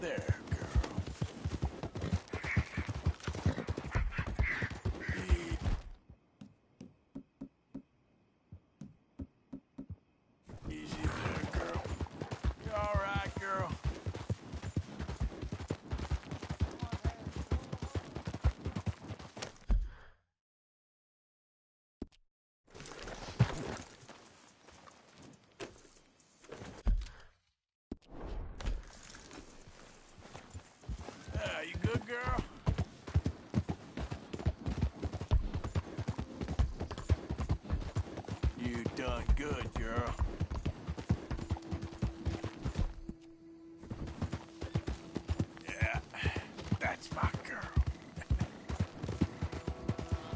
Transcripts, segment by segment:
There, girl. Easy there, girl. You all right, girl? You good, girl? You done good, girl. Yeah, that's my girl.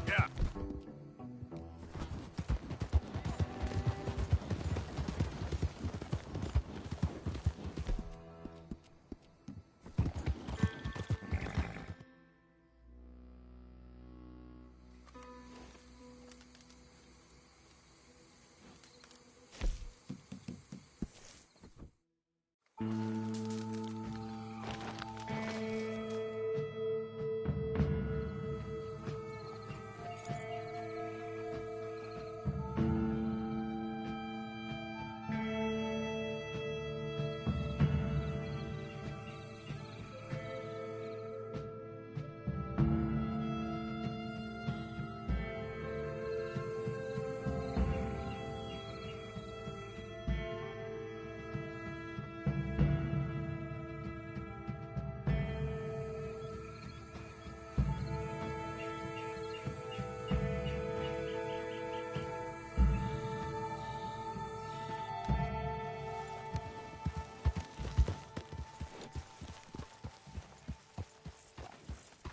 Yeah.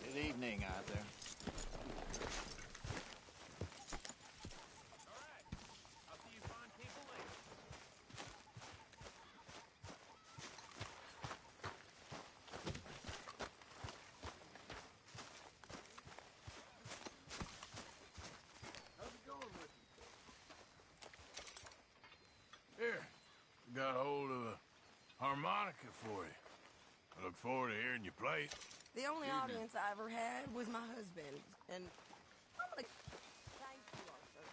Good evening out there. Here, got hold of a harmonica for you. I look forward to hearing you play it. The only audience I ever had was my husband, and I'm gonna thank you, Arthur.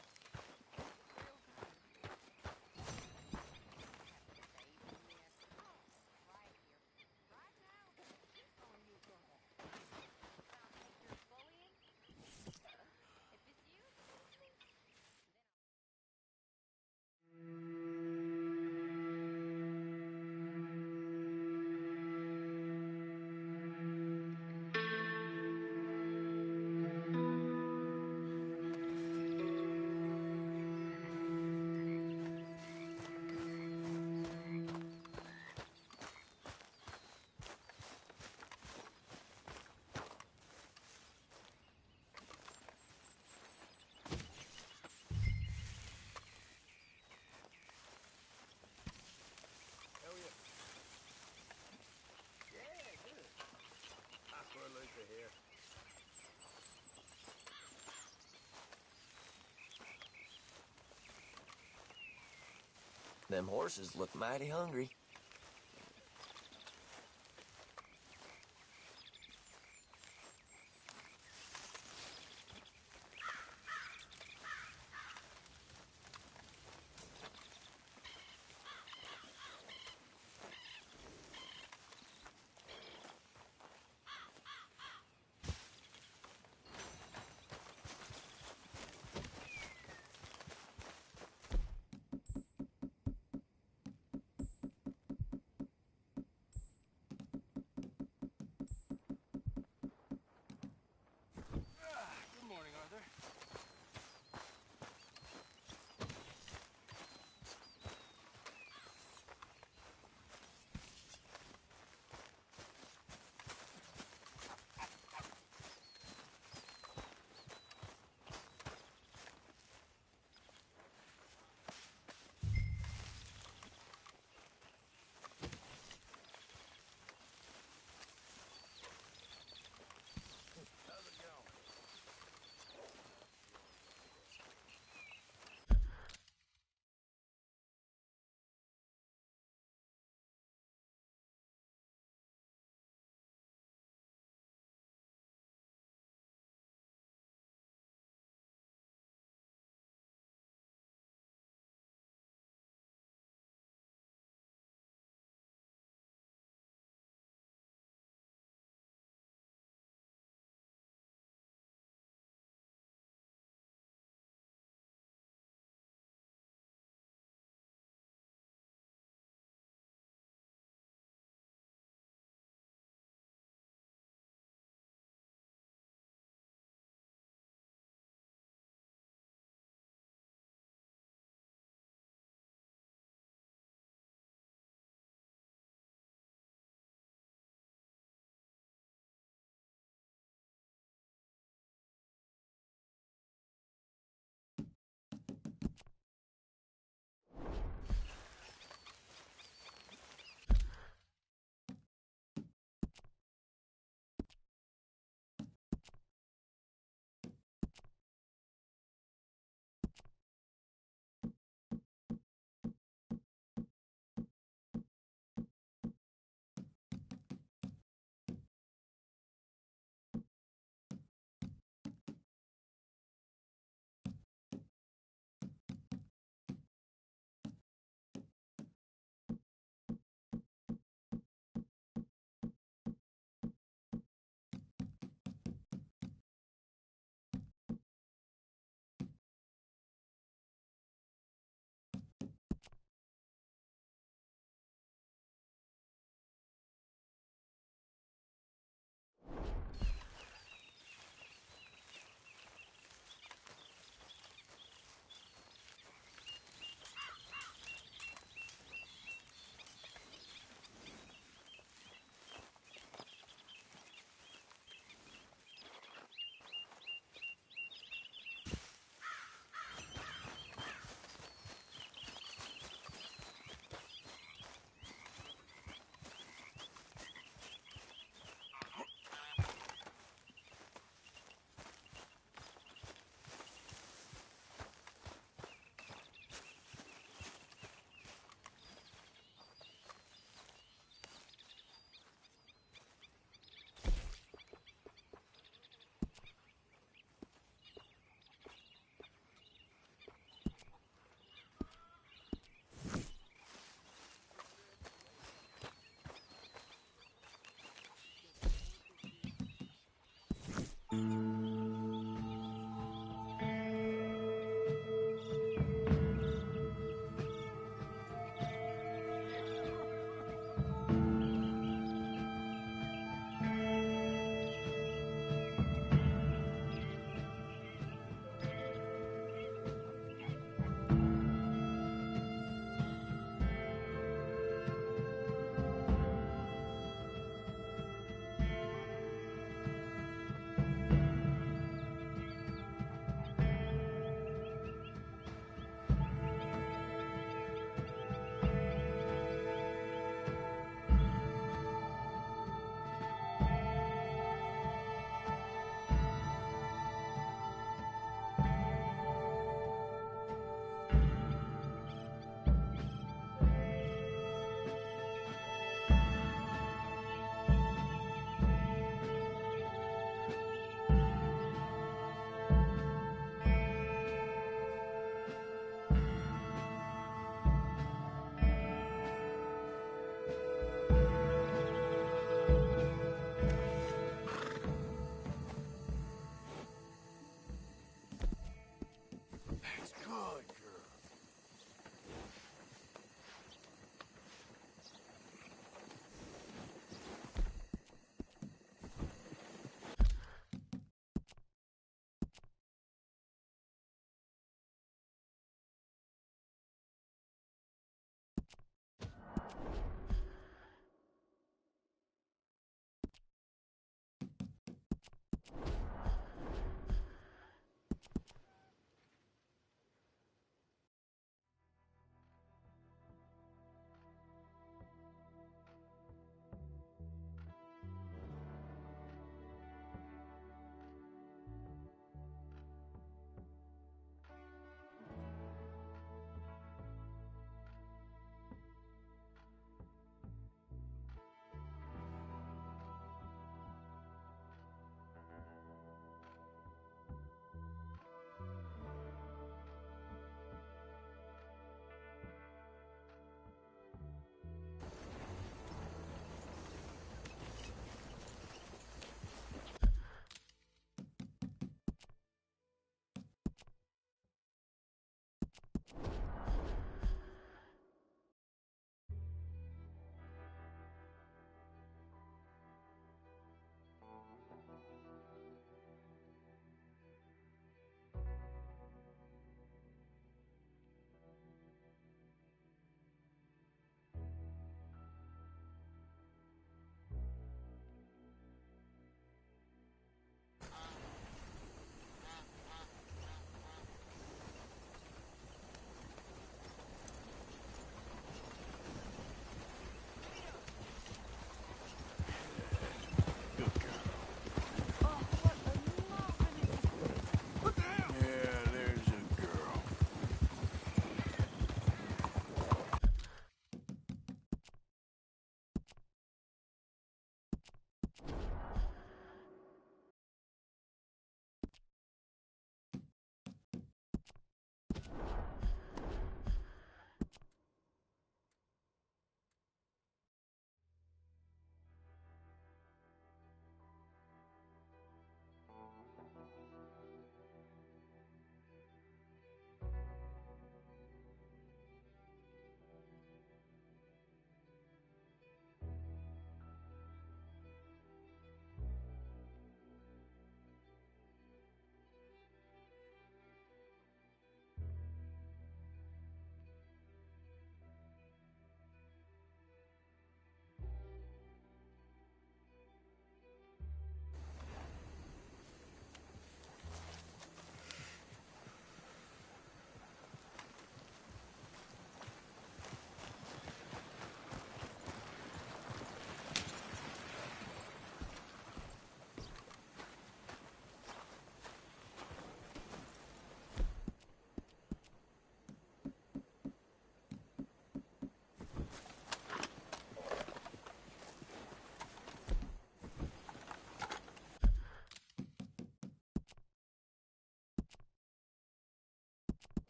Them horses look mighty hungry.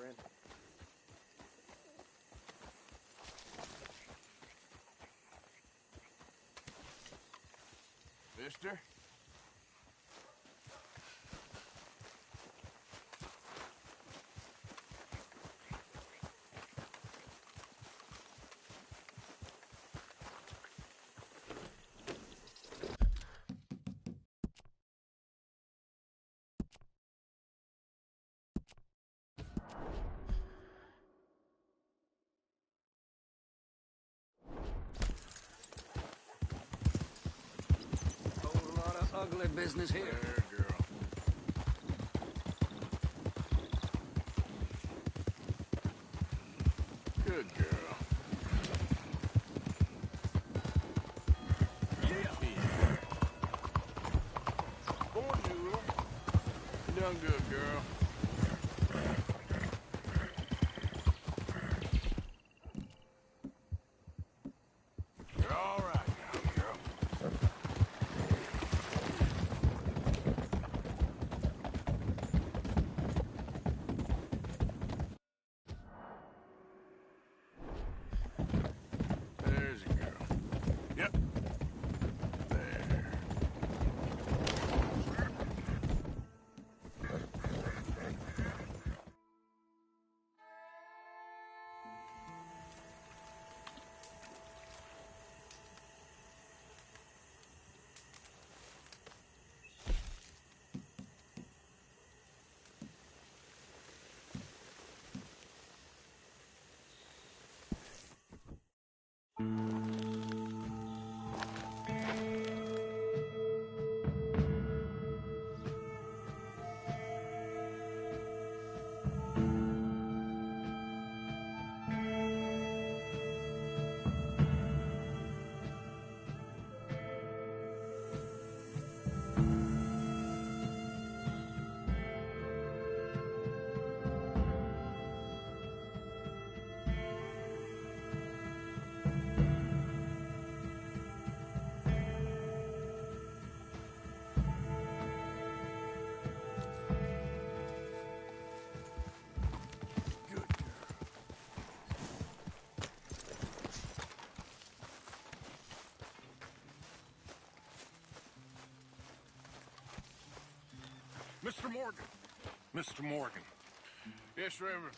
friend. Mister? Whole lot of ugly business here. There, girl. Good girl. Yeah. Bonjour. You done good, girl. You're all right now, girl. There's a girl. Yep. There. Good girl. Mr. Morgan. Mr. Morgan, Yes, Reverend.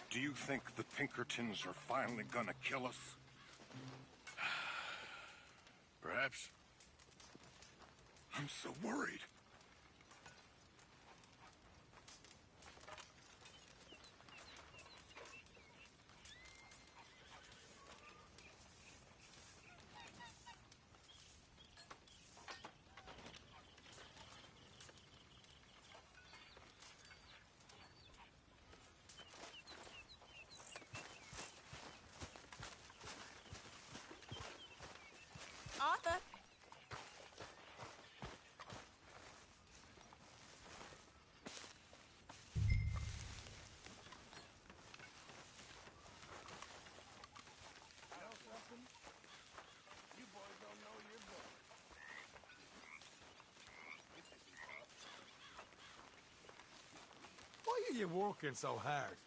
do you think the Pinkertons are finally gonna kill us? Perhaps. I'm so worried. Arthur. You boys don't know your boy. Why are you working so hard?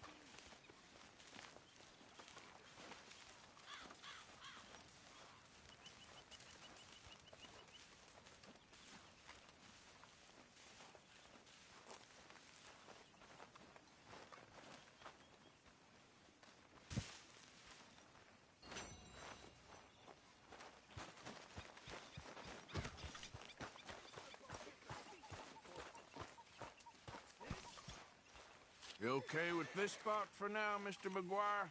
You okay with this spot for now, Mr. McGuire?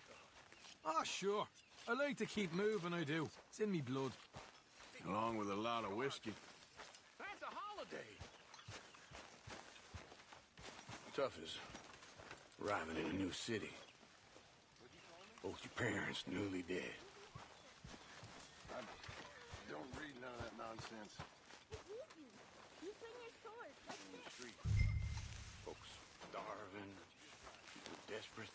Ah, sure. I like to keep moving, I do. It's in me blood. Along with a lot of whiskey. That's a holiday. Tough as arriving in a new city. Both your parents newly dead. I don't read none of that nonsense. You bring your sword. Let's On the street. Folks starving, people desperate.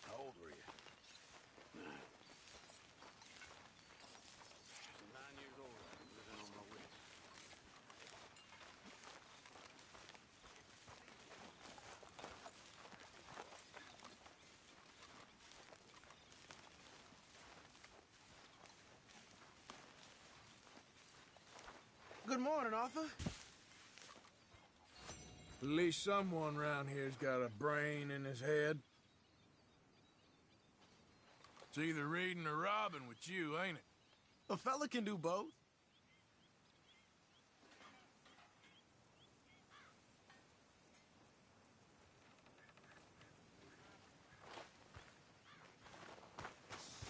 How old were you? 9. 9 years old, living on my wits. good morning, Arthur. At least someone around here's got a brain in his head. It's either reading or robbing with you, ain't it? A fella can do both.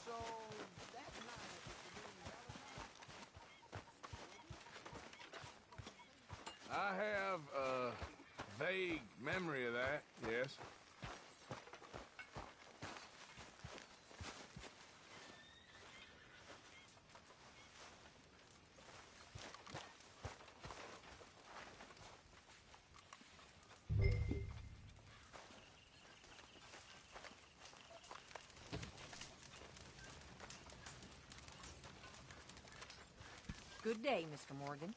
So, that night I have a vague memory of that, yes. Good day, Mr. Morgan.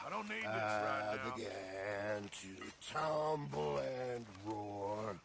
I don't need this right now. Began to tumble and roar.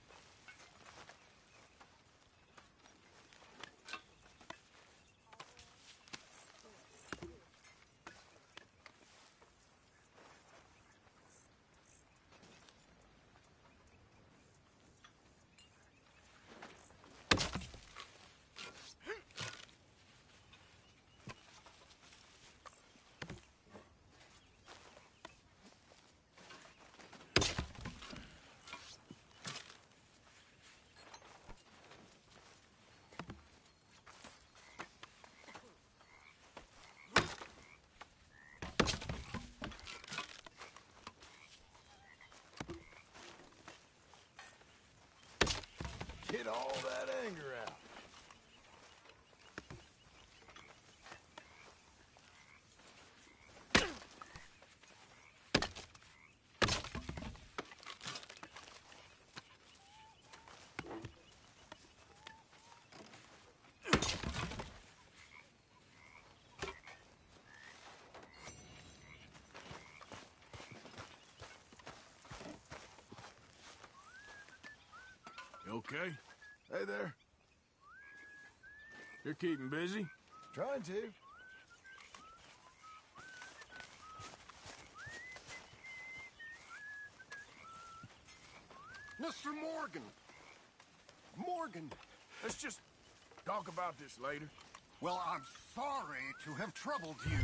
Get all that anger out. You okay? Hey there. You're keeping busy? Trying to. Mr. Morgan! Morgan! Let's just talk about this later. Well, I'm sorry to have troubled you.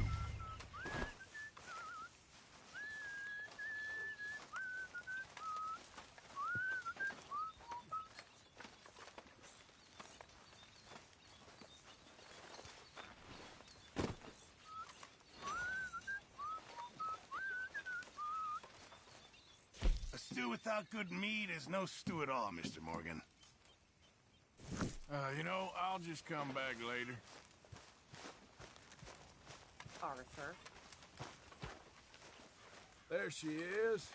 A stew without good meat is no stew at all, Mr. Morgan. You know, I'll just come back later. Arthur. There she is.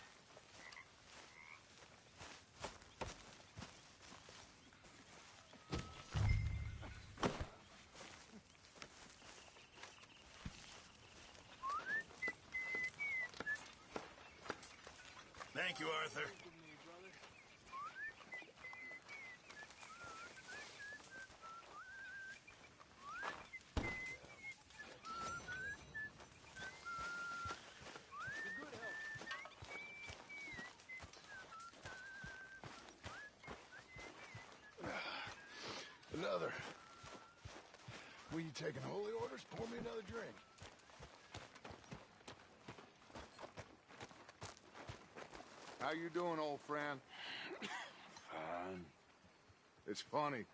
Thank you, Arthur. taking holy orders? Pour me another drink. How you doing, old friend? Fine. It's funny.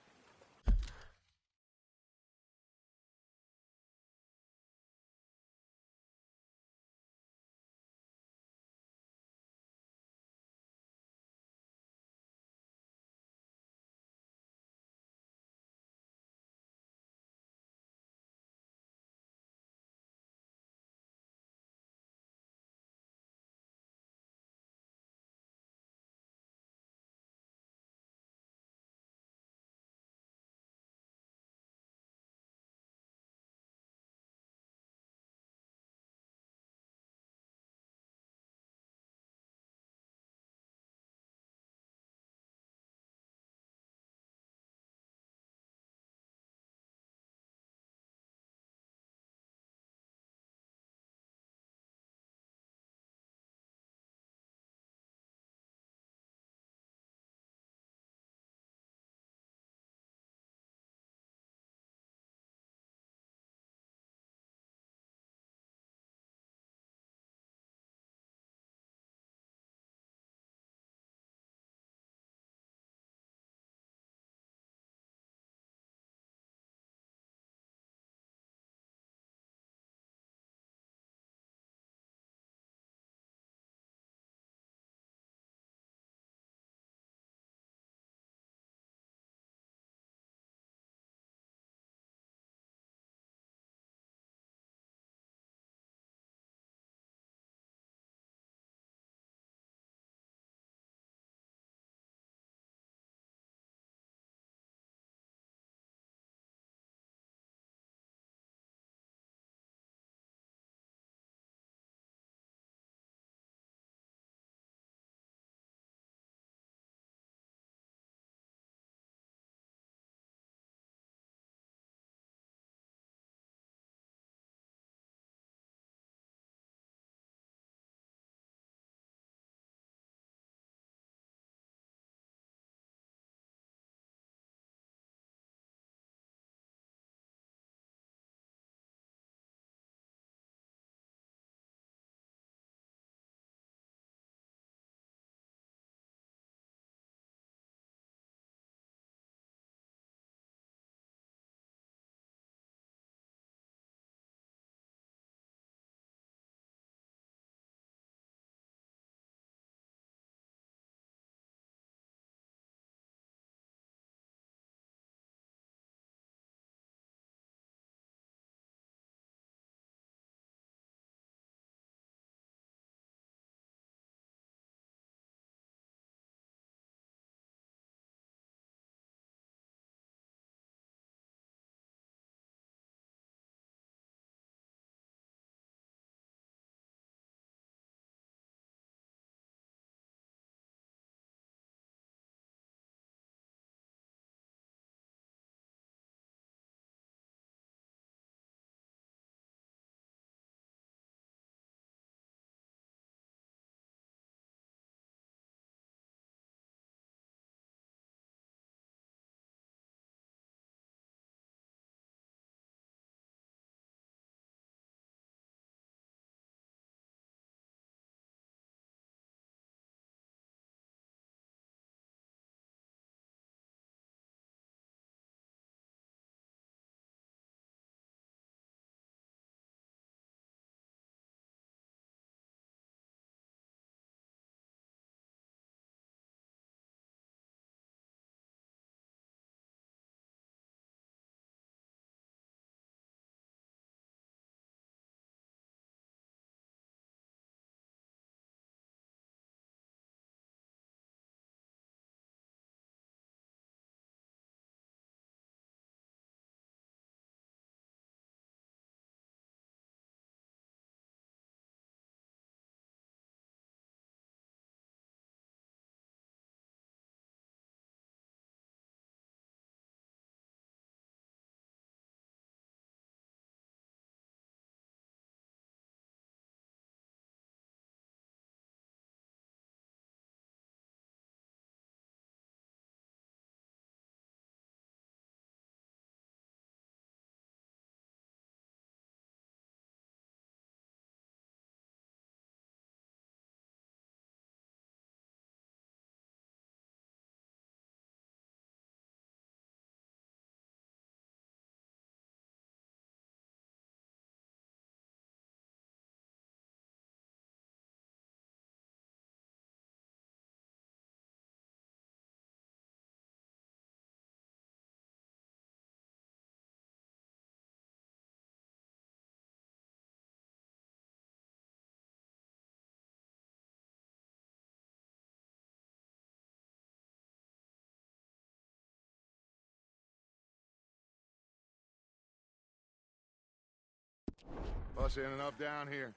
Fussing up down here.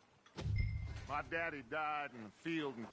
My daddy died in the field and...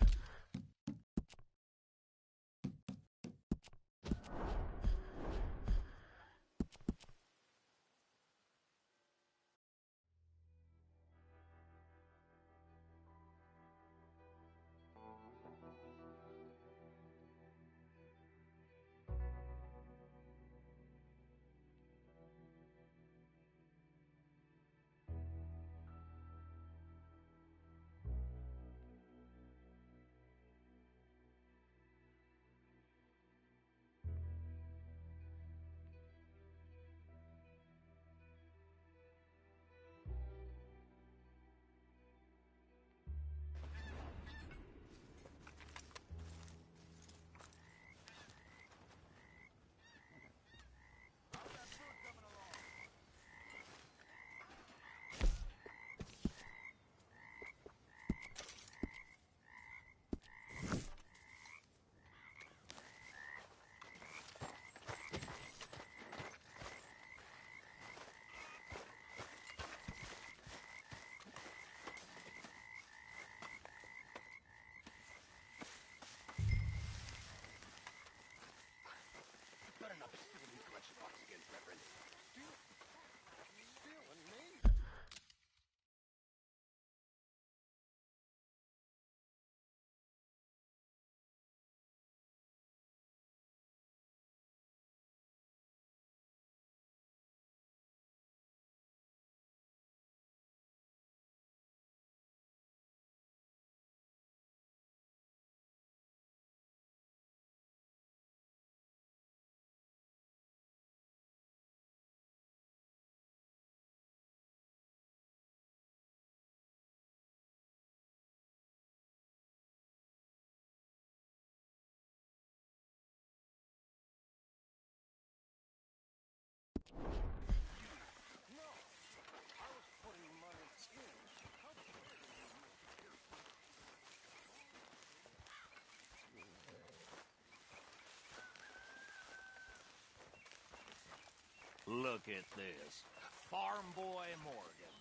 Look at this. Farm Boy Morgan.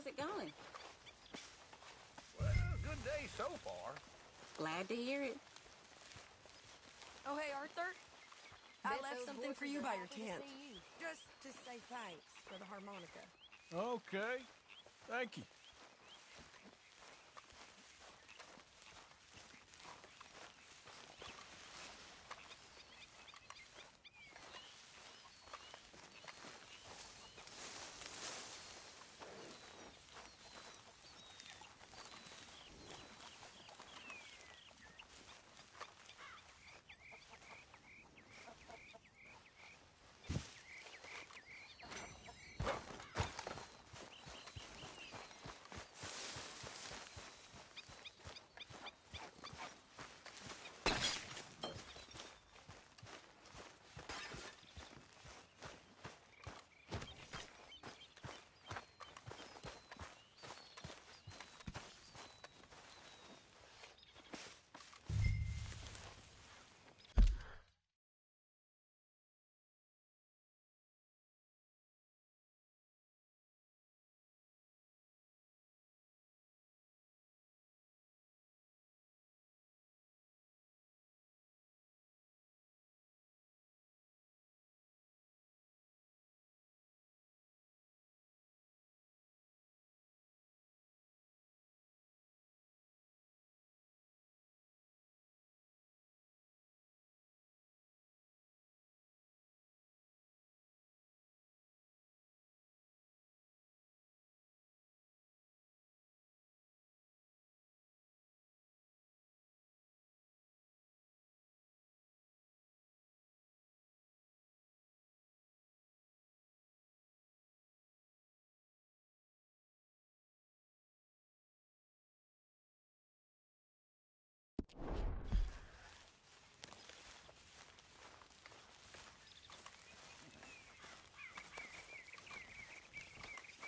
How's it going? Well, good day so far. Glad to hear it. Oh, hey, Arthur. I Bet left those something for horses you are by your happy to tent. see you. Just to say thanks for the harmonica. Okay. Thank you.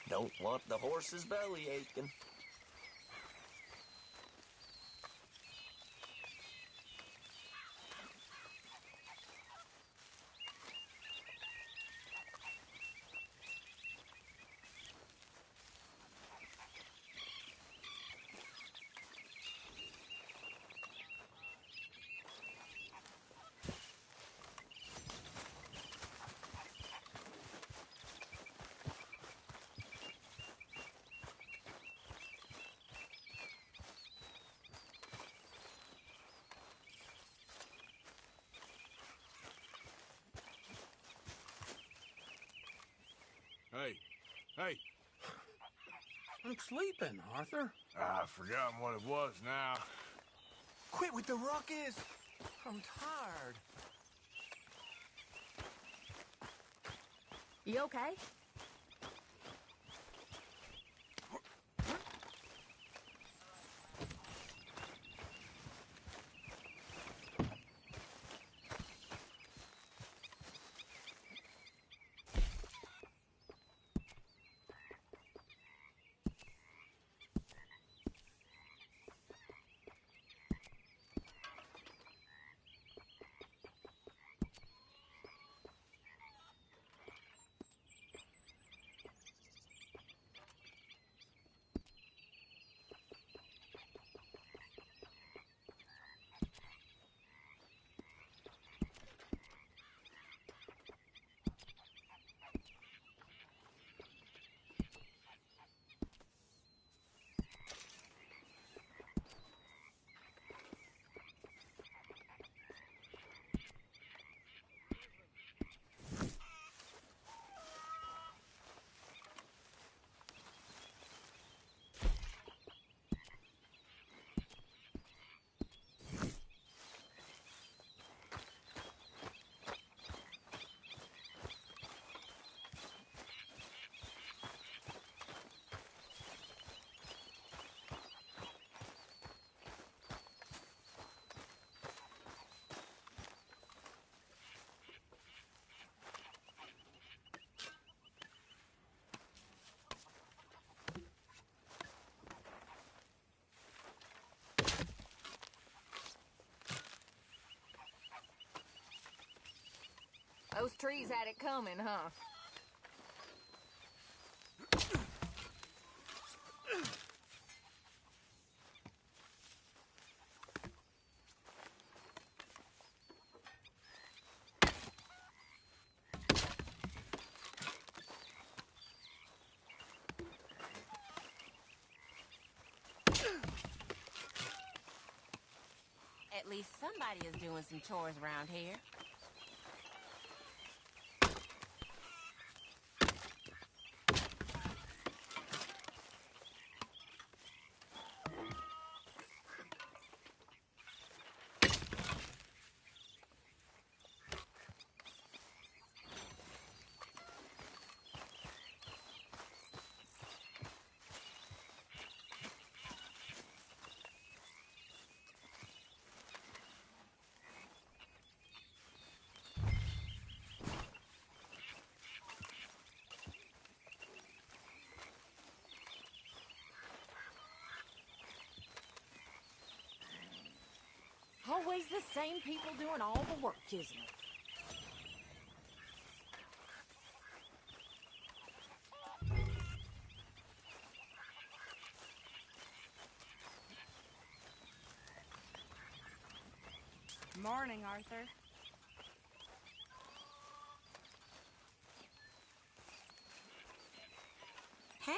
Don't want the horse's belly aching. Hey, I'm sleeping, Arthur. I've forgotten what it was now. Quit with the ruckus. I'm tired. You okay? Those trees had it coming, huh? At least somebody is doing some chores around here. Always the same people doing all the work, isn't it? Morning, Arthur. Hey.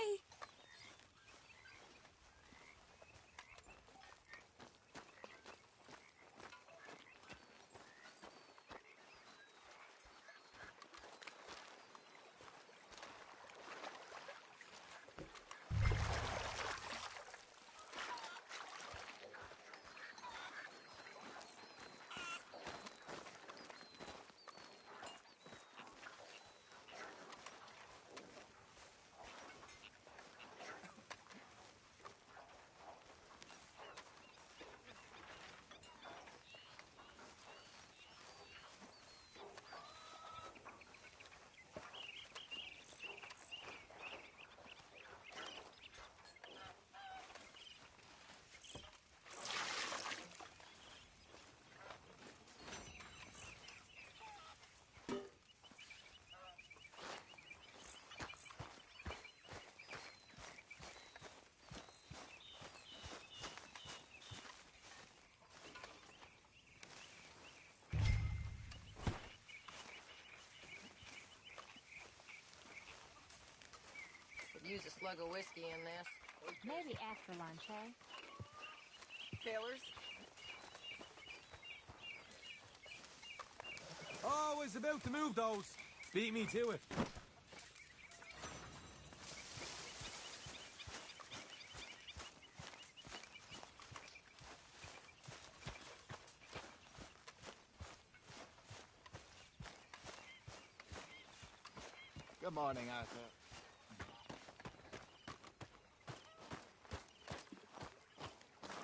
Use a slug of whiskey in this. Maybe after lunch, eh? Fillers? Oh, I was about to move those. Beat me to it. Good morning, Arthur.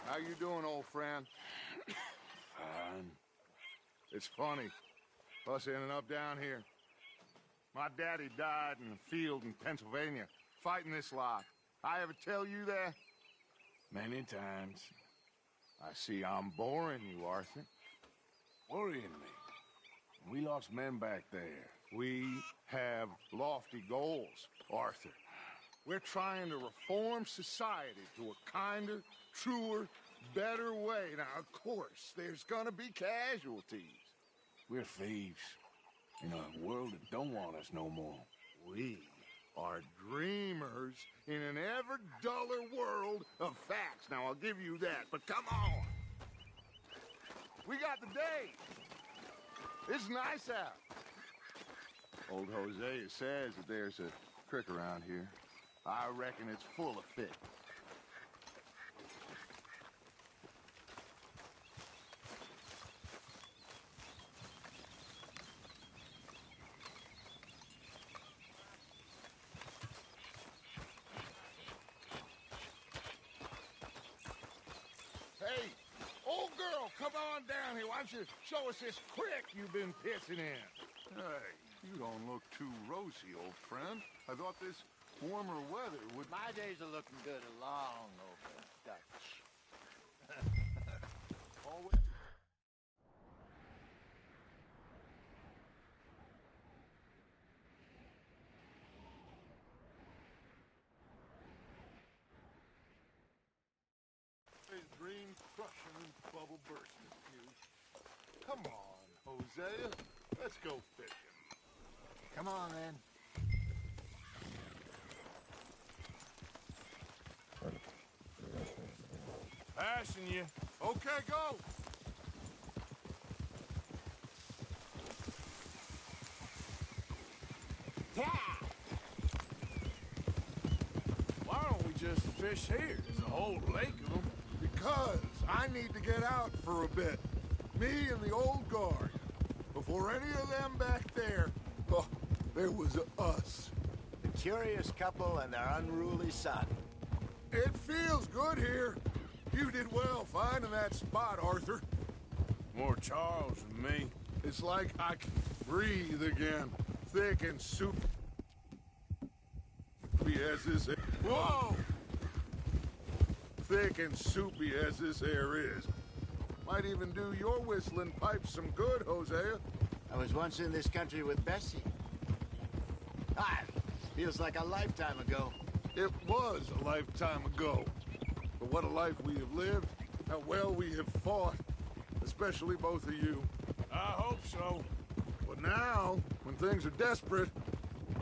How you doing, old friend? Fine. It's funny, us ending up down here. My daddy died in a field in Pennsylvania, fighting this lot. I ever tell you that? Many times. I see I'm boring you, Arthur. Worrying me. We lost men back there. We have lofty goals, Arthur. We're trying to reform society to a kinder, truer, better way. Now, of course, there's gonna be casualties. We're thieves. In a world that don't want us no more. We are dreamers in an ever duller world of facts. Now, I'll give you that, but come on. We got the day. It's nice out. Old Hosea says that there's a creek around here. I reckon it's full of fish. Hey, old girl, come on down here. Why don't you show us this creek you've been pissing in? Hey, you don't look too rosy, old friend. I thought this warmer weather would... My days are looking good along over Dutch. Always... Dream crushing and bubble bursting news. Come on, Hosea. Let's go fishing. Come on, then. Passing you. Okay, go. fish here? There's a whole lake of them. Because I need to get out for a bit. Me and the old guard. Before any of them back there, oh, there was us. The curious couple and their unruly son. It feels good here. You did well finding that spot, Arthur. More Charles than me. It's like I can breathe again. Thick and soupy as this air. Whoa! Thick and soupy as this air is. Might even do your whistling pipes some good, Hosea. I was once in this country with Bessie. Feels like a lifetime ago. It was a lifetime ago. But what a life we have lived. How well we have fought. Especially both of you. I hope so. But now, when things are desperate,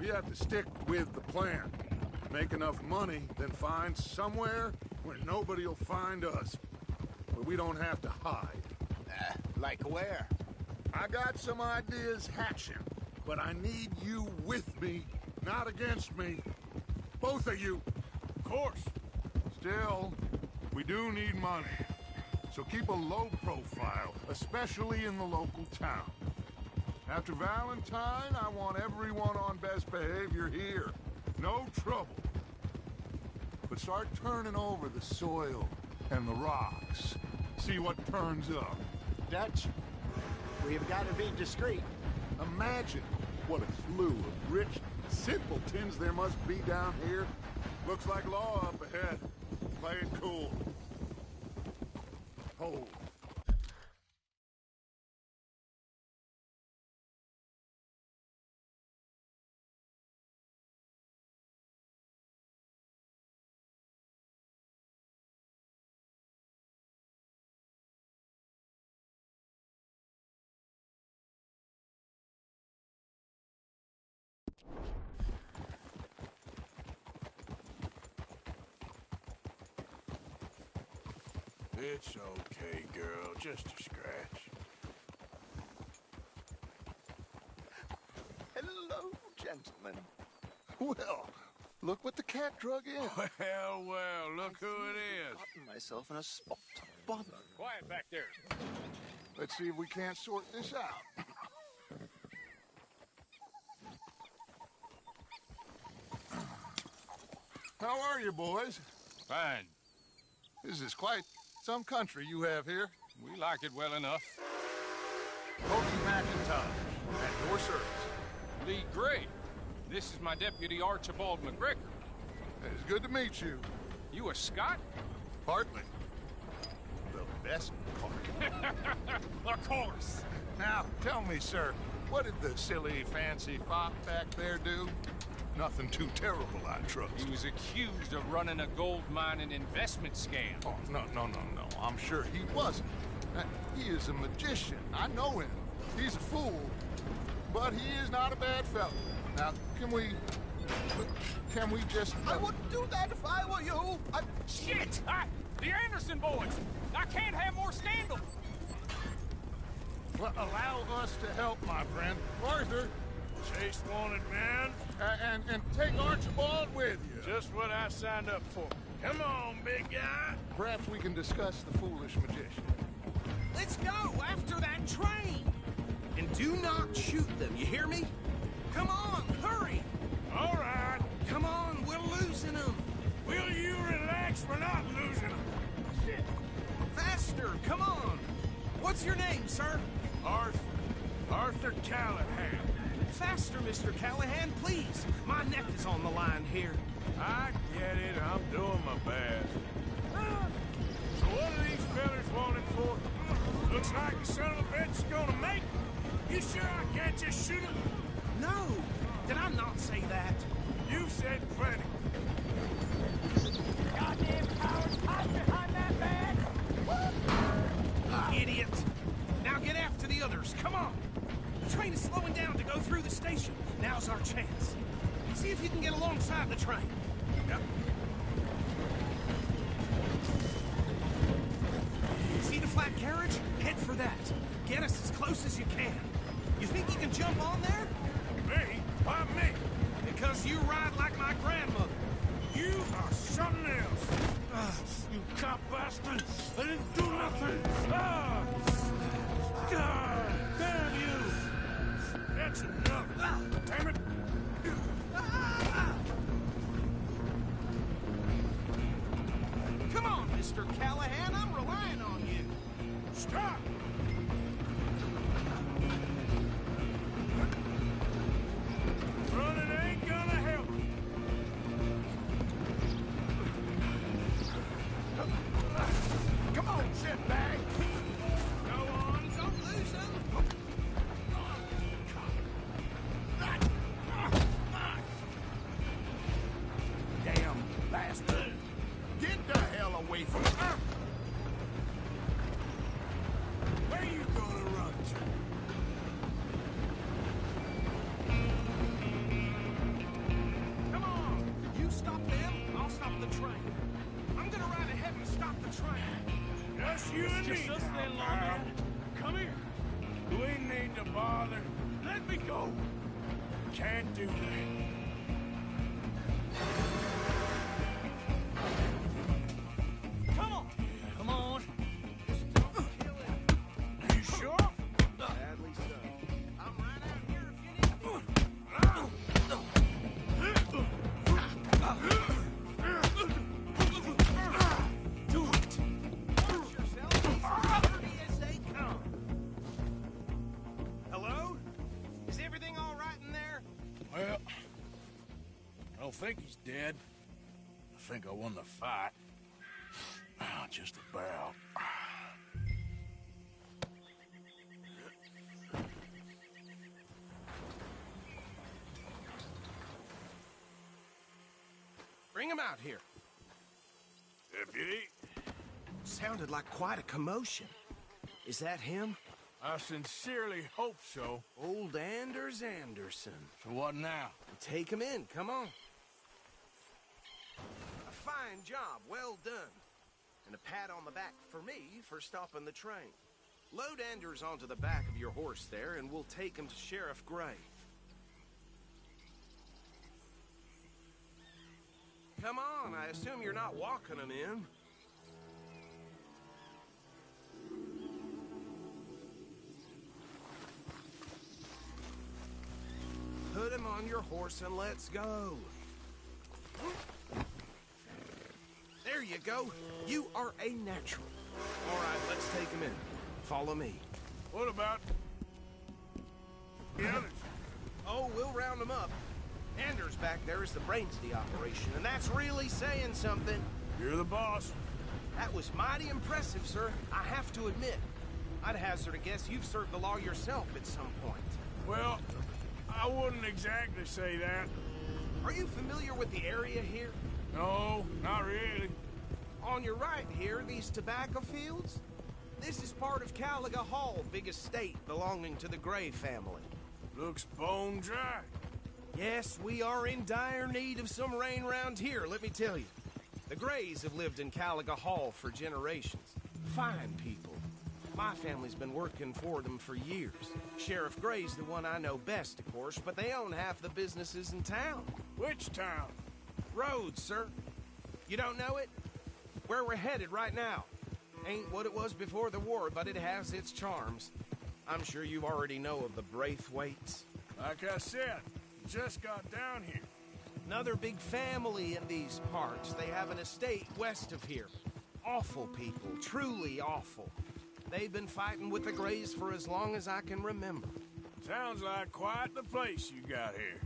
we have to stick with the plan. Make enough money, then find somewhere where nobody will find us. Where we don't have to hide. Like where? I got some ideas hatching, but I need you with me, not against me. Both of you. Of course. Still, we do need money. So keep a low profile, especially in the local town. After Valentine, I want everyone on best behavior here. No trouble. But start turning over the soil and the rocks. See what turns up. Dutch, we've got to be discreet. Imagine what a slew of rich simpletons there must be down here. Looks like law up ahead. Play it cool. Hold. It's okay, girl. Just a scratch. Hello, gentlemen. Well, look what the cat drug in. Well, look who it is. I've gotten myself in a spot to bother. Quiet back there. Let's see if we can't sort this out. How are you, boys? Fine. This is quite some country you have here. We like it well enough. Cody McIntosh, at your service. Lee Gray. This is my deputy, Archibald McGregor. It's good to meet you. You a Scot? Partly. The best part. Of course. Now, tell me, sir, what did the silly, fancy fop back there do? Nothing too terrible, I trust. He was accused of running a gold mining investment scam. Oh, no. I'm sure he wasn't. He is a magician. I know him. He's a fool. But he is not a bad fellow. Now, can we just... I wouldn't do that if I were you. Shit! The Anderson boys! I can't have more scandal! Well, allow us to help, my friend. Arthur, Chase wanted man. and take Archibald with you. Just what I signed up for. Come on, big guy. Perhaps we can discuss the foolish magician. Let's go after that train. And do not shoot them, you hear me? Come on, hurry. All right. Come on, we're losing them. Will you relax? We're not losing them. Shit. Faster, come on. What's your name, sir? Arthur Callahan. Faster, Mr. Callahan, please. My neck is on the line here. I get it. I'm doing my best. So what are these fellas wanted for? Looks like the son of a bitch is gonna make it. You sure I can't just shoot him? No. Did I not say that? You said plenty. Goddamn cowards, hide behind that bag! Idiot! Now get after the others, come on! The train is slowing down to go through the station. Now's our chance. See if you can get alongside the train. Yep. See the flat carriage? Head for that. Get us as close as you can. You think you can jump on there? Me? Why me? Because you ride like my grandmother. You are something else. You cop bastard! I didn't do nothing! Damn you! That's enough! Damn it! Come on, Mr. Callahan, I'm relying on you. Stop! Running ain't gonna help. Come on, shitbag! Go on, don't lose him. Damn bastard! Get the hell away from her! Where you gonna run to? Come on, you stop them, I'll stop the train. I'm gonna ride ahead and stop the train. Just you and me. Just us now, then, pal. lawman. Come here. We need to bother. Let me go. Can't do that. Come on. Come on. You sure? Sadly so. I'm right out here if you need me. Do it. Watch yourself. These are dirty as they come. Hello? Is everything all right in there? Well, I don't think he's dead. I think I won the fight. Just about. Bring him out here. Deputy, Sounded like quite a commotion. Is that him? I sincerely hope so. Old Anders Anderson. So what now? Take him in, come on. A fine job, well done. And a pat on the back for me for stopping the train. Load Anders onto the back of your horse there, and we'll take him to Sheriff Gray. Come on, I assume you're not walking him in. Put him on your horse and let's go. There you go. You are a natural. All right, let's take him in. Follow me. What about the others? Oh, we'll round them up. Anders back there is the brains of the operation, and that's really saying something. You're the boss. That was mighty impressive, sir. I have to admit. I'd hazard a guess you've served the law yourself at some point. Well, I wouldn't exactly say that. Are you familiar with the area here? No, not really. On your right here, these tobacco fields? This is part of Caliga Hall, big estate belonging to the Gray family. Looks bone dry. Yes, we are in dire need of some rain round here, let me tell you. The Grays have lived in Caliga Hall for generations. Fine people. My family's been working for them for years. Sheriff Gray's the one I know best, of course, but they own half the businesses in town. Which town? Rhodes, sir. You don't know it? Where we're headed right now. Ain't what it was before the war, but it has its charms. I'm sure you already know of the Braithwaites. Like I said, just got down here. Another big family in these parts. They have an estate west of here. Awful people, truly awful. They've been fighting with the Grays for as long as I can remember. Sounds like quite the place you got here.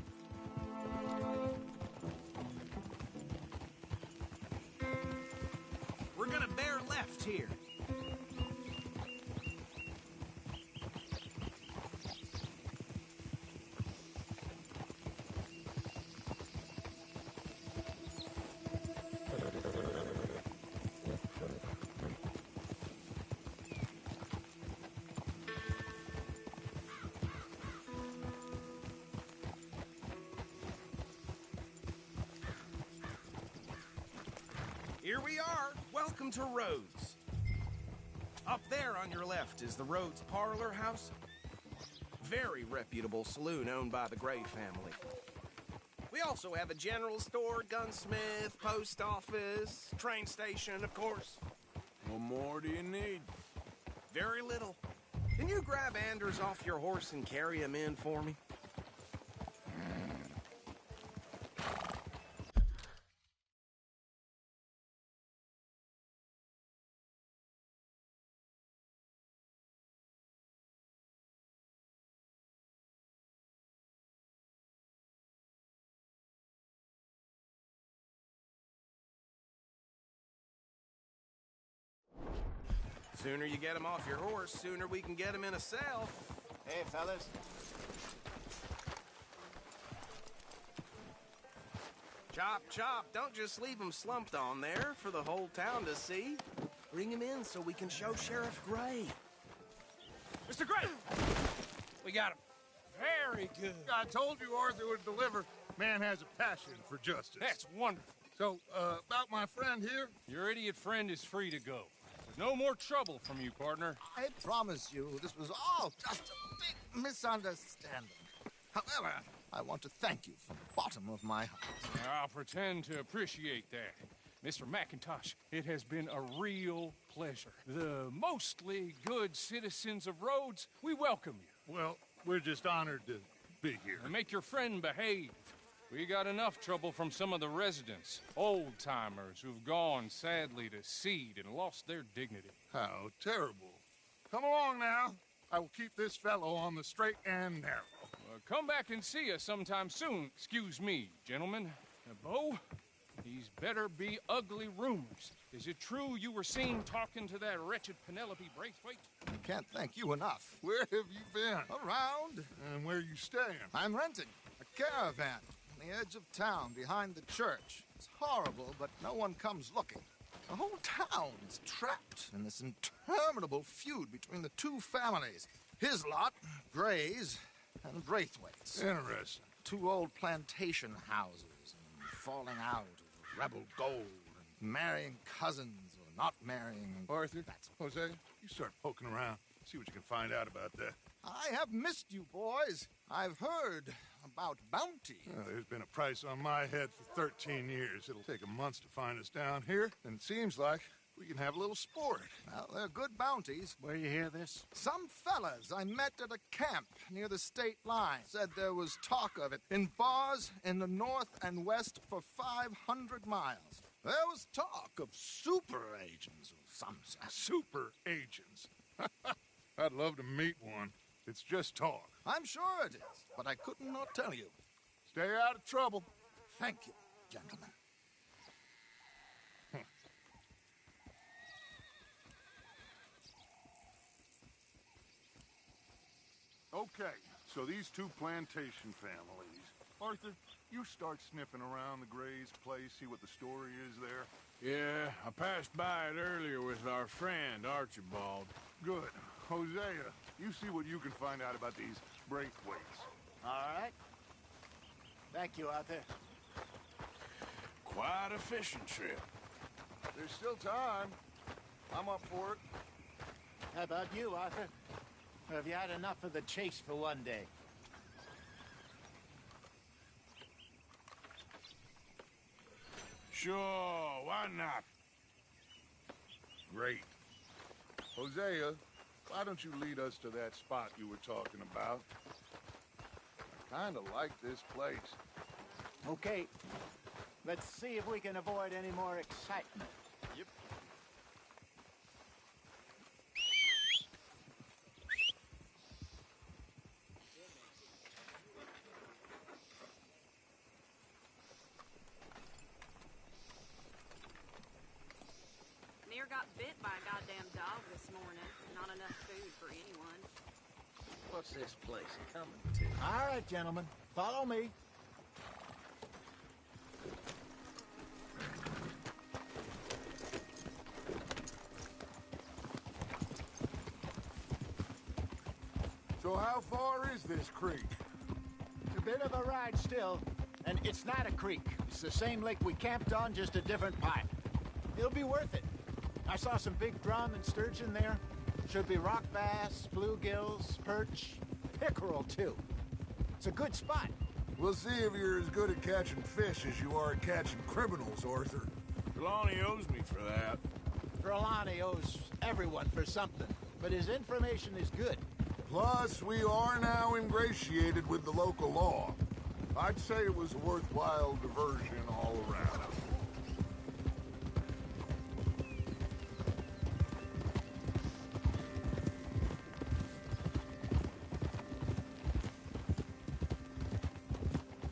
We're gonna bear left here. Here we are. Welcome to Rhodes. Up there on your left is the Rhodes Parlor House. Very reputable saloon owned by the Gray family. We also have a general store, gunsmith, post office, train station, of course. What more do you need? Very little. Can you grab Anders off your horse and carry him in for me? Sooner you get him off your horse, sooner we can get him in a cell. Hey, fellas. Chop, chop. Don't just leave him slumped on there for the whole town to see. Bring him in so we can show Sheriff Gray. Mr. Gray! We got him. Very good. I told you Arthur would deliver. Man has a passion for justice. That's wonderful. So, about my friend here? Your idiot friend is free to go. No more trouble from you, partner. I promise you, this was all just a big misunderstanding. However, I want to thank you from the bottom of my heart. I'll pretend to appreciate that. Mr. McIntosh, it has been a real pleasure. The mostly good citizens of Rhodes, we welcome you. Well, we're just honored to be here. And make your friend behave. We got enough trouble from some of the residents, old-timers who've gone, sadly, to seed and lost their dignity. How terrible. Come along now. I will keep this fellow on the straight and narrow. Come back and see us sometime soon. Excuse me, gentlemen. Bo, these better be ugly rumors. Is it true you were seen talking to that wretched Penelope Braithwaite? I can't thank you enough. Where have you been? Around. And where are you staying? I'm renting a caravan on the edge of town behind the church. It's horrible, but no one comes looking. The whole town is trapped in this interminable feud between the two families. His lot, Gray's, and Braithwaite's. Interesting. Two old plantation houses, and falling out over rebel gold, and marrying cousins or not marrying. Arthur, Jose, you start poking around. See what you can find out about that. I have missed you, boys. I've heard about bounty. Well, there's been a price on my head for 13 years. It'll take a month to find us down here, and it seems like we can have a little sport. Well, they're good bounties. Where you hear this? Some fellas I met at a camp near the state line said there was talk of it in bars in the north and west for 500 miles. There was talk of super agents of some sort. Super agents? I'd love to meet one. It's just talk. I'm sure it is, but I couldn't not tell you. Stay out of trouble. Thank you, gentlemen. Okay, so these two plantation families. Arthur, you start sniffing around the Gray's place, see what the story is there. Yeah, I passed by it earlier with our friend, Archibald. Good. Hosea, you see what you can find out about these Braithwaites. All right. Thank you, Arthur. Quite a fishing trip. There's still time. I'm up for it. How about you, Arthur? Or have you had enough of the chase for one day? Sure, why not? Great. Hosea, why don't you lead us to that spot you were talking about? I kind of like this place. Okay. Let's see if we can avoid any more excitement. Yep. Near got bit by a goddamn dog this morning. Not enough food for anyone. What's this place coming to? All right, gentlemen. Follow me. So how far is this creek? It's a bit of a ride still, and it's not a creek. It's the same lake we camped on, just a different pipe. It'll be worth it. I saw some big drum and sturgeon there. Should be rock bass, bluegills, perch, pickerel too. It's a good spot. We'll see if you're as good at catching fish as you are at catching criminals, Arthur. Trelawney owes me for that. Trelawney owes everyone for something, but his information is good. Plus, we are now ingratiated with the local law. I'd say it was a worthwhile diversion all around.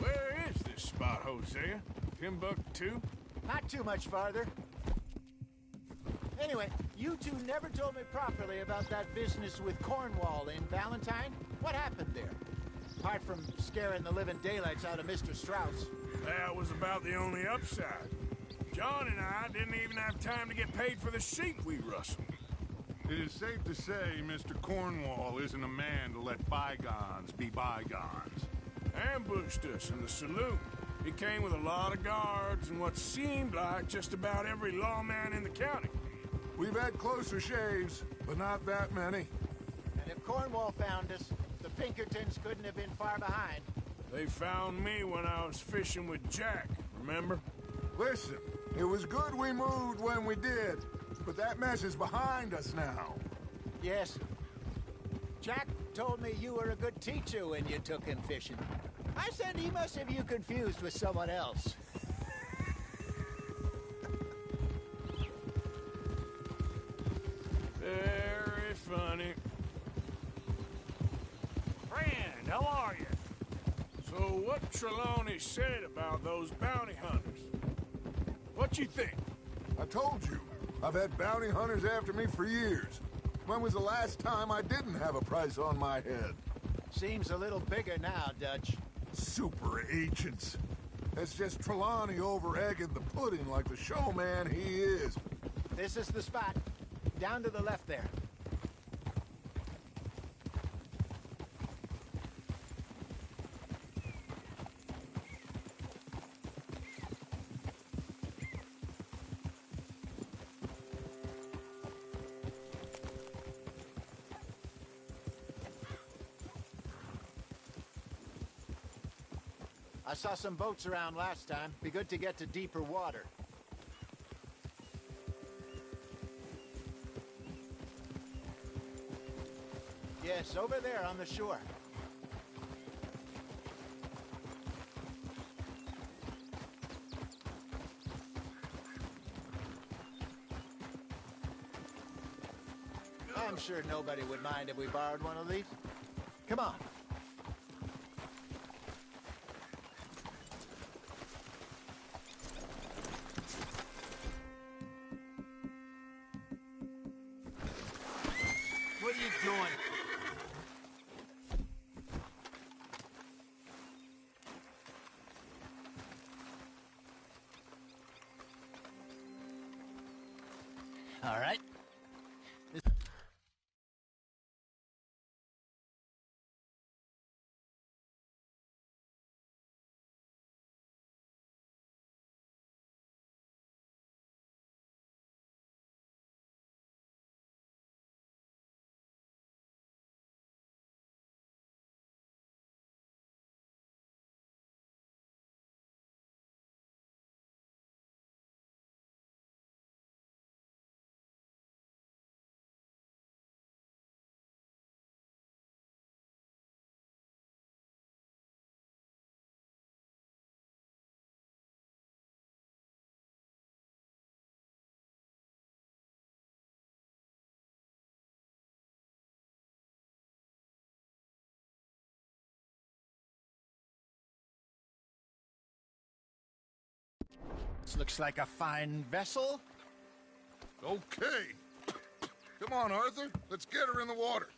Where is this spot, Hosea? Timbuktu? Not too much farther. Anyway, you two never told me properly about that business with Cornwall in Valentine. What happened there? Apart from scaring the living daylights out of Mr. Strauss. That was about the only upside. John and I didn't even have time to get paid for the sheep we rustled. It is safe to say Mr. Cornwall isn't a man to let bygones be bygones. Ambushed us in the saloon. He came with a lot of guards and what seemed like just about every lawman in the county. We've had closer shaves, but not that many. And if Cornwall found us, the Pinkertons couldn't have been far behind. They found me when I was fishing with Jack, remember? Listen, it was good we moved when we did, but that mess is behind us now. Yes. Jack told me you were a good teacher when you took him fishing. I said he must have you confused with someone else. Very funny. Friend, how are you? So what Trelawney said about those bounty hunters? What you think? I told you, I've had bounty hunters after me for years. When was the last time I didn't have a price on my head? Seems a little bigger now, Dutch. Super agents. It's just Trelawney over-egging the pudding like the showman he is. This is the spot. Down to the left there. I saw some boats around last time. Be good to get to deeper water. Yes, over there on the shore. I'm sure nobody would mind if we borrowed one of these. Come on. What are you doing? All right. This looks like a fine vessel. Okay. Come on, Arthur. Let's get her in the water.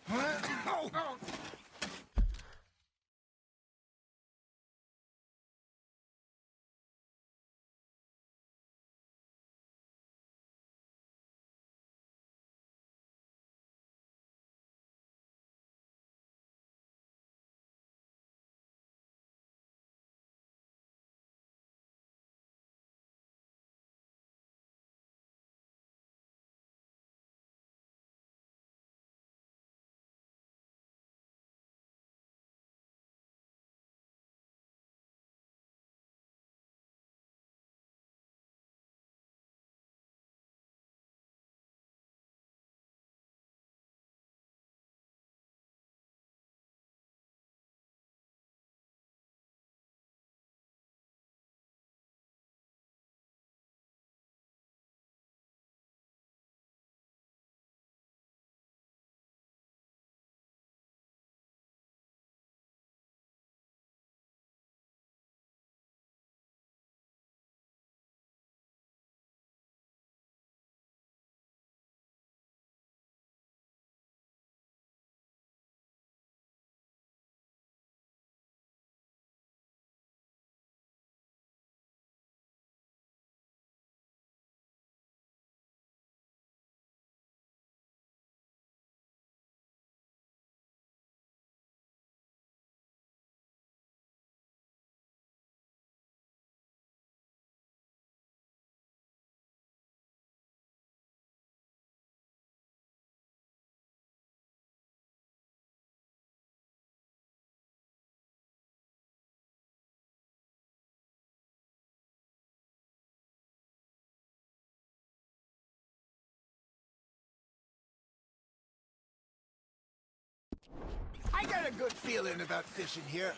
I got a good feeling about fishing here.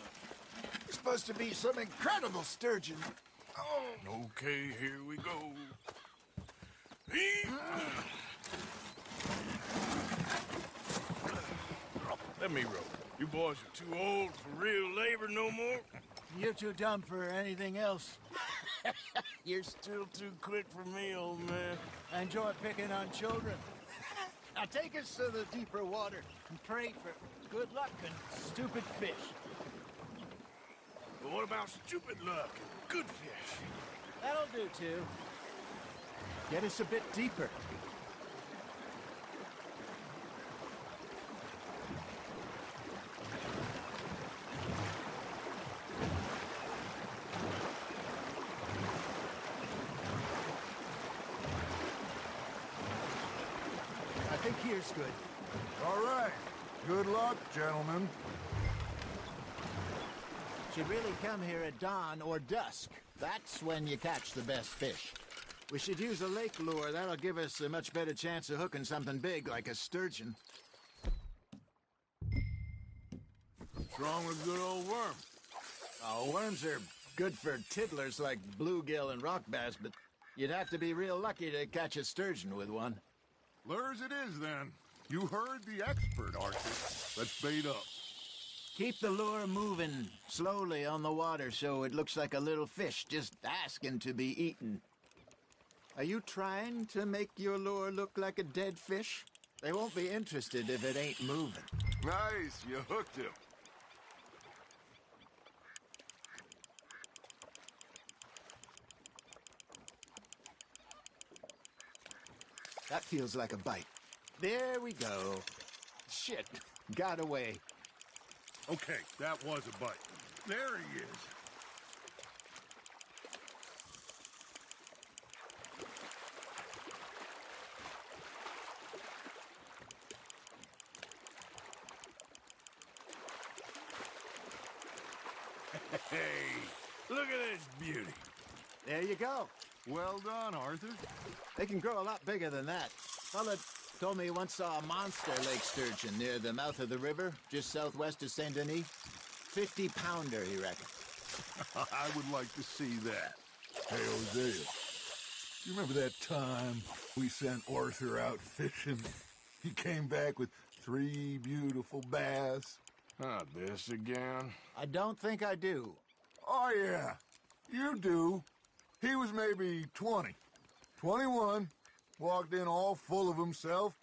It's supposed to be some incredible sturgeon. Oh. Okay, here we go. Let me row. You boys are too old for real labor no more. You're too dumb for anything else. You're still too quick for me, old man. I enjoy picking on children. Now take us to the deeper water and pray for good luck and stupid fish. But what about stupid luck and good fish? That'll do, too. Get us a bit deeper. I think here's good. All right. Good luck, gentlemen. Should really come here at dawn or dusk. That's when you catch the best fish. We should use a lake lure. That'll give us a much better chance of hooking something big like a sturgeon. What's wrong with good old worm? Oh, worms are good for tiddlers like bluegill and rock bass, but you'd have to be real lucky to catch a sturgeon with one. Lures it is, then. You heard the expert, Arthur. Let's bait up. Keep the lure moving slowly on the water so it looks like a little fish just asking to be eaten. Are you trying to make your lure look like a dead fish? They won't be interested if it ain't moving. Nice, you hooked him. That feels like a bite. There we go. Shit, got away. Okay, that was a bite. There he is. Hey, look at this beauty. There you go. Well done, Arthur. They can grow a lot bigger than that. Fella told me he once saw a monster lake sturgeon near the mouth of the river, just southwest of Saint Denis. 50-pounder, he reckons. I would like to see that. Hey, Hosea, you remember that time we sent Arthur out fishing? He came back with 3 beautiful bass. Not this again. I don't think I do. Oh, yeah. You do. He was maybe 20. 21. Walked in all full of himself.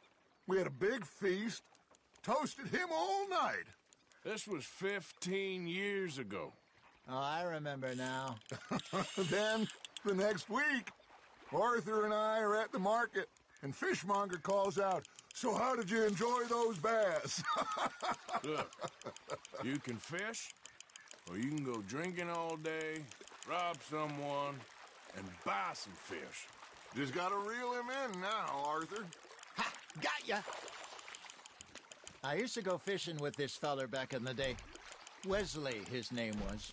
We had a big feast. Toasted him all night. This was 15 years ago. Oh, I remember now. Then, the next week, Arthur and I are at the market, and Fishmonger calls out, "So how did you enjoy those bass?" Look, you can fish, or you can go drinking all day, rob someone, and buy some fish. Just gotta reel him in now, Arthur. Ha! Got ya! I used to go fishing with this feller back in the day. Wesley, his name was.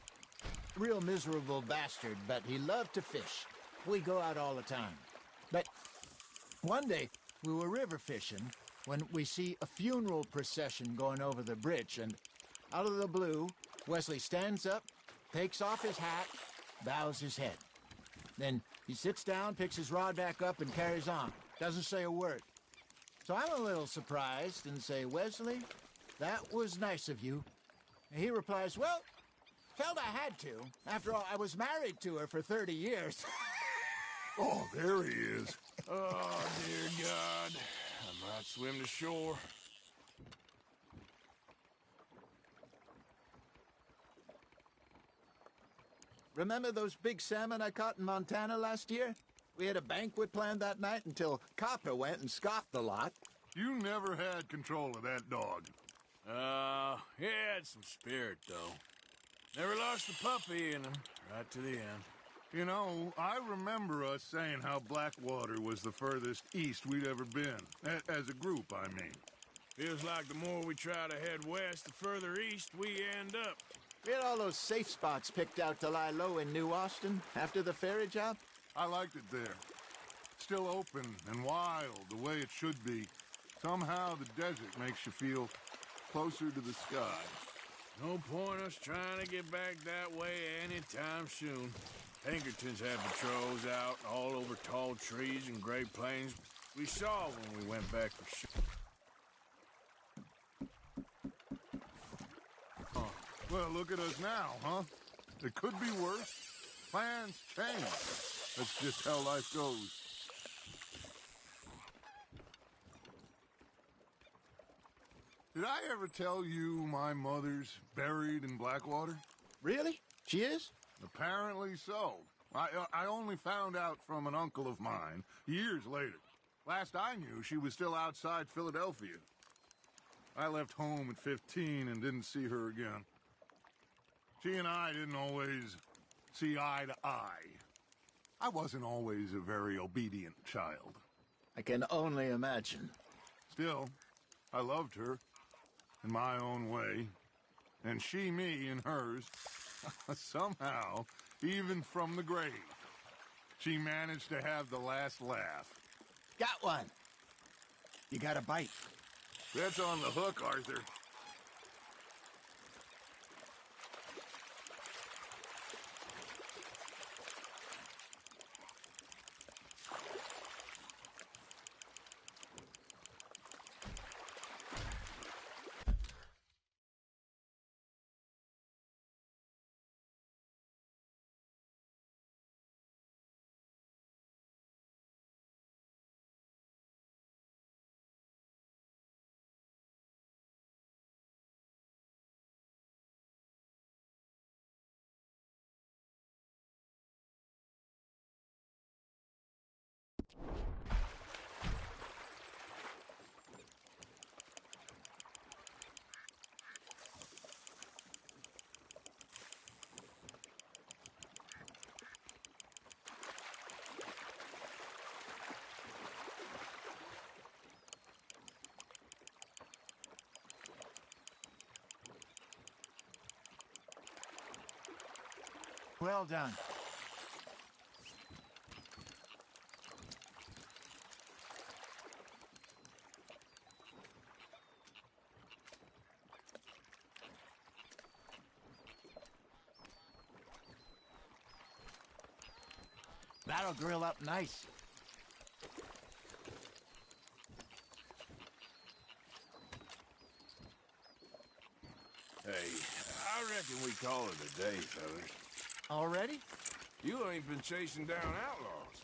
Real miserable bastard, but he loved to fish. We go out all the time. But one day, we were river fishing when we see a funeral procession going over the bridge, and out of the blue, Wesley stands up, takes off his hat, bows his head. Then he sits down, picks his rod back up, and carries on. Doesn't say a word. So I'm a little surprised and say, "Wesley, that was nice of you." And he replies, "Well, felt I had to. After all, I was married to her for 30 years. Oh, there he is. Oh, dear God. I might swim to shore. Remember those big salmon I caught in Montana last year? We had a banquet planned that night until Copper went and scoffed the lot. You never had control of that dog. He had some spirit, though. Never lost the puppy in him, right to the end. You know, I remember us saying how Blackwater was the furthest east we'd ever been. As a group, I mean. Feels like the more we try to head west, the further east we end up. We had all those safe spots picked out to lie low in New Austin after the ferry job. I liked it there. Still open and wild, the way it should be. Somehow the desert makes you feel closer to the sky. No point us trying to get back that way anytime soon. Pinkertons had patrols out all over tall trees and Great Plains. We saw when we went back for sure. Well, look at us now, huh? It could be worse. Plans change. That's just how life goes. Did I ever tell you my mother's buried in Blackwater? Really? She is? Apparently so. I only found out from an uncle of mine years later. Last I knew, she was still outside Philadelphia. I left home at 15 and didn't see her again. She and I didn't always see eye to eye. I wasn't always a very obedient child. I can only imagine. Still, I loved her in my own way, and she me in hers. Somehow, even from the grave, she managed to have the last laugh. Got one. You got a bite. That's on the hook, Arthur. Well done. That'll grill up nice. Hey, I reckon we call it a day, fellas. Already? You ain't been chasing down outlaws.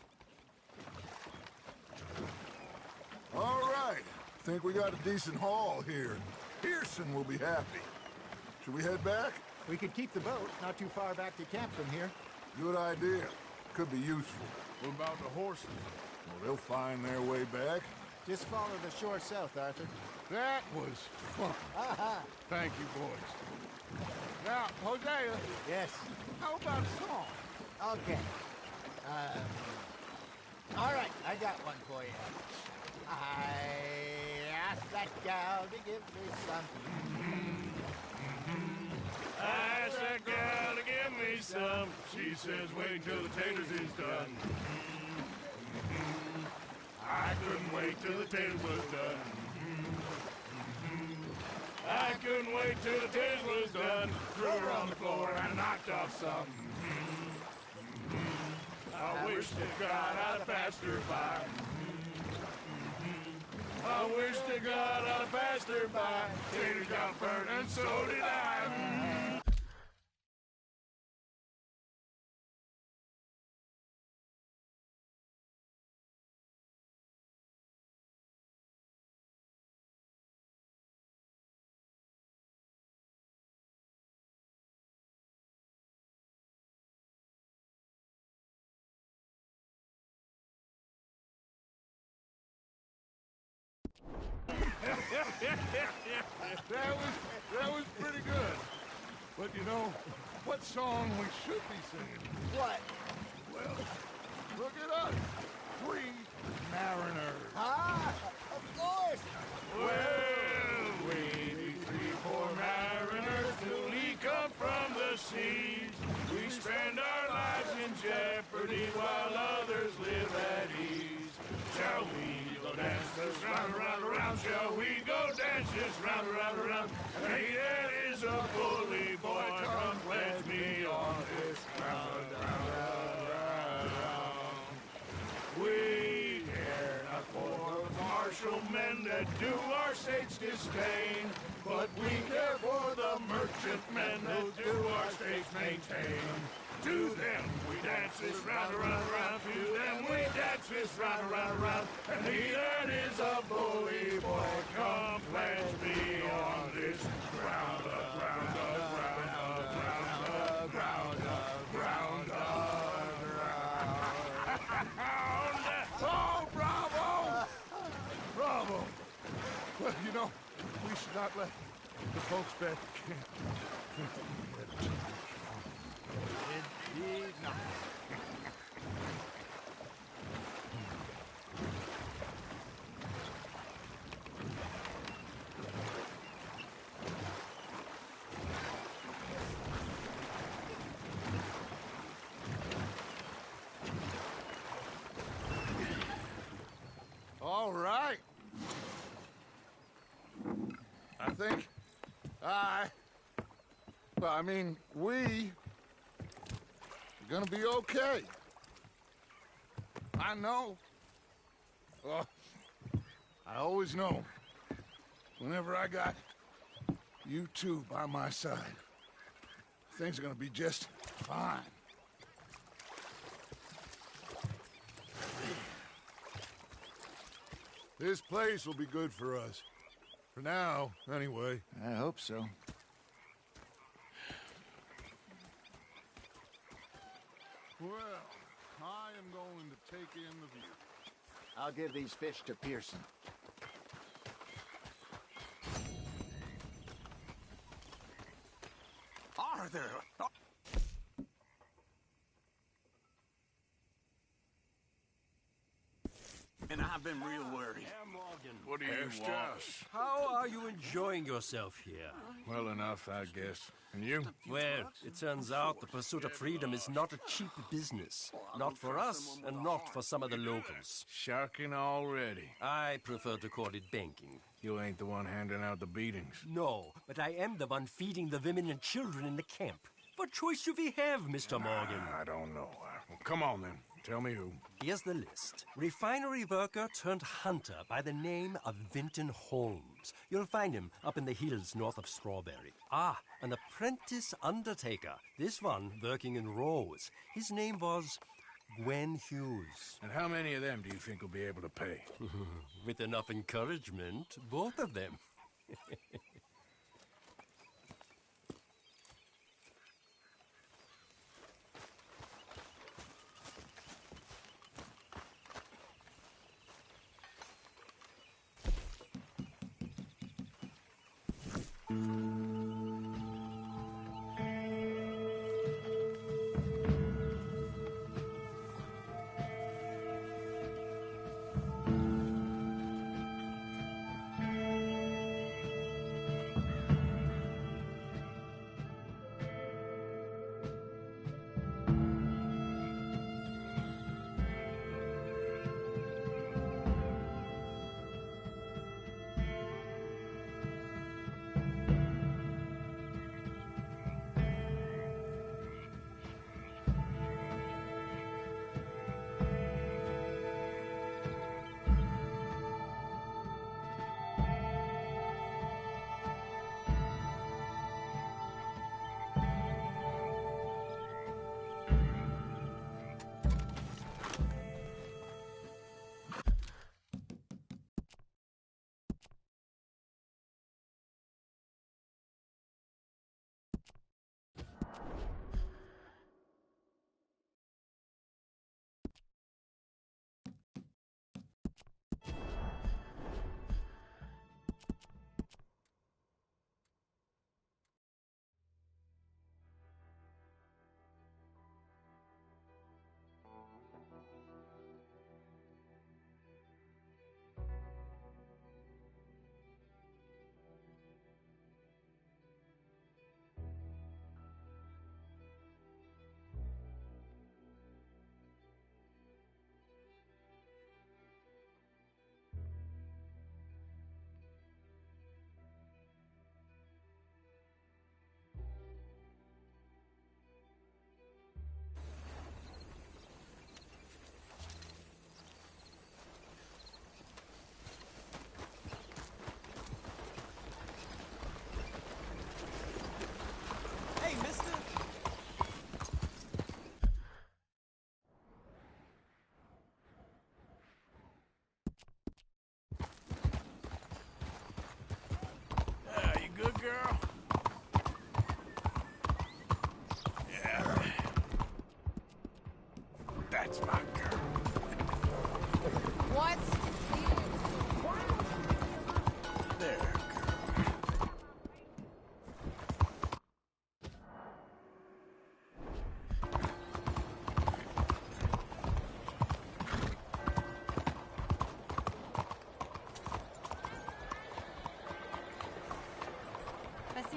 All right. Think we got a decent haul here. Pearson will be happy. Should we head back? We could keep the boat not too far back to camp from here. Good idea. Could be useful. What about the horses? Well, they'll find their way back. Just follow the shore south, Arthur. That was fun. Aha! Thank you, boys. Now, Hosea. Yes? How about a song? Okay. All right, I got one for you. I asked that gal to give me something. I asked that gal to give me some. She says, wait till the taters is done. I couldn't wait till the taters was done. I couldn't wait till the taters was done. Threw her on the floor and knocked off some. I wish to God I'd have passed her by. I wish to God I'd have passed her by. Taters got burnt and so did I. That was pretty good. But you know, what song we should be singing? What? Well, look at us. 3 mariners. Ah, of course. Well, we be 3 poor mariners till we come from the seas. We spend our lives in jeopardy while others live at ease. Shall we go dance this round, round, around shall we go dance this round, around, around? And he that is a bully boy, come pledge me on this round, round, round, round. We care not for martial men that do our state's disdain, but we care for the merchant men that do our state's maintain. To them we dance this round, around, around. To them we dance this round, around, around. And he that is a bully boy, come pledge me on this ground, ground, ground, ground, ground, ground, ground. Oh, bravo! Bravo! Well, you know, we should not let the folks back at camp. Indeed not. All right. I think we are gonna be okay. I know. Oh, I always know. Whenever I got you two by my side, things are gonna be just fine. This place will be good for us. For now, anyway. I hope so. Well, I am going to take in the view. I'll give these fish to Pearson. Arthur! And I've been real worried. What do you want? How are you enjoying yourself here? Well enough, I guess. And you? Well, it turns out the pursuit of freedom is not a cheap business. Not for us, and not for some of the locals. Sharking already. I prefer to call it banking. You ain't the one handing out the beatings. No, but I am the one feeding the women and children in the camp. What choice do we have, Mr. Morgan? I don't know. Well, come on, then. Tell me who. Here's the list. Refinery worker turned hunter by the name of Vinton Holmes. You'll find him up in the hills north of Strawberry. Ah, an apprentice undertaker. This one working in Rose. His name was Gwen Hughes. And how many of them do you think will be able to pay? With enough encouragement, both of them.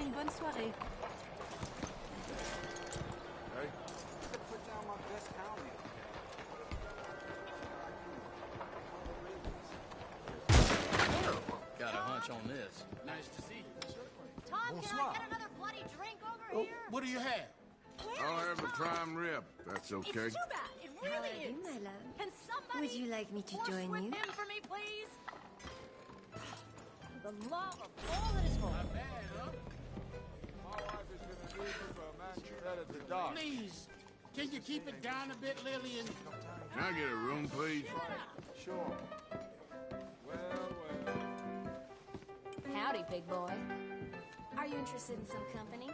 une bonne soirée. Hey. Put down my best Got a hunch on this. Nice to see you. Tom, can I get another bloody drink over here? What do you have? I'll have a prime rib. That's okay. It's too bad. It really How are you, is. my love? Can somebody Would you like me to horse join with you? him for me, please? For the love of all that is holy. Please, can you keep it down a bit, Lillian? Can I get a room, please? Sure. Howdy, big boy. Are you interested in some company?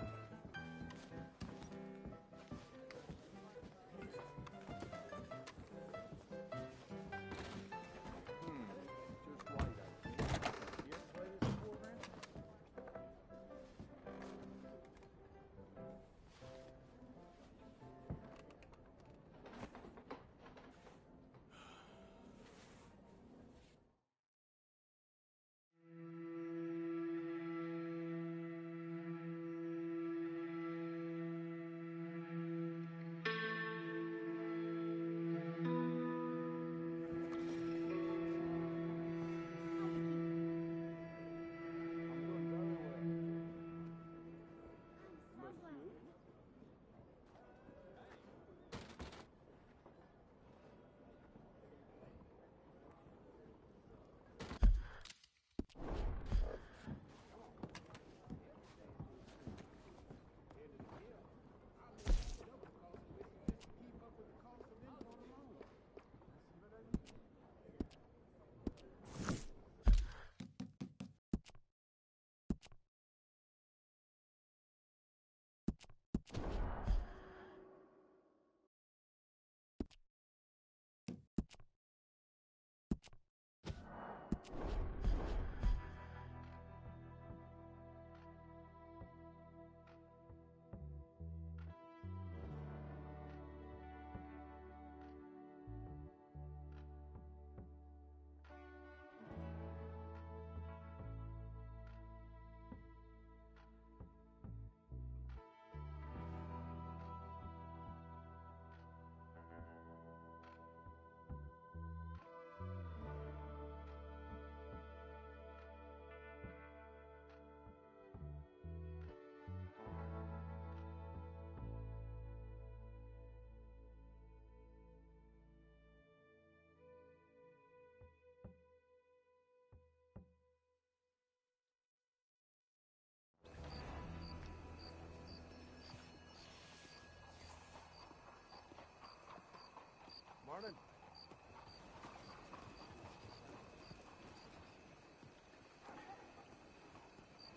Morning.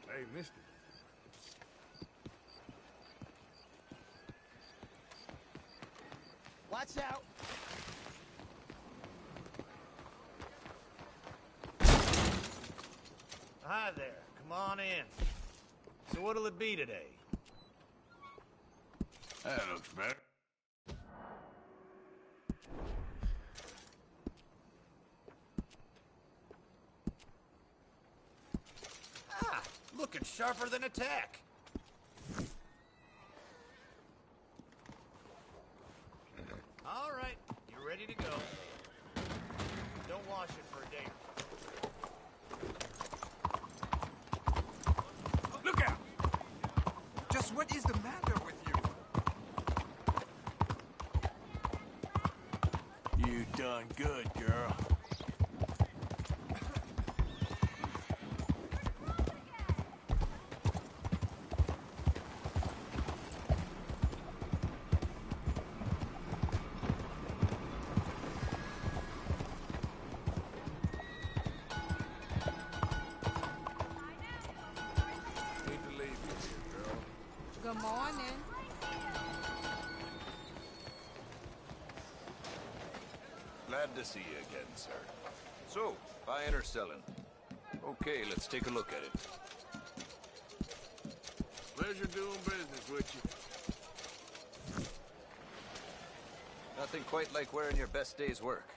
Hey, mister. Watch out! Hi there. Come on in. So what'll it be today? That looks better. Ah, looking sharper than a tack. All right, you're ready to go. Don't wash it for a day. Look out! Just what is the matter with you? You done good, girl. Hate to leave you here, girl. Good morning. Glad to see you again, sir. So, buying or selling? Okay, let's take a look at it. Pleasure doing business with you. Nothing quite like wearing your best day's work.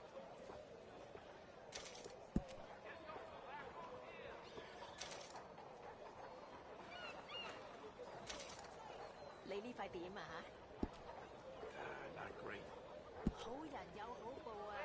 呢塊點啊？ Not great. 好人有好報啊！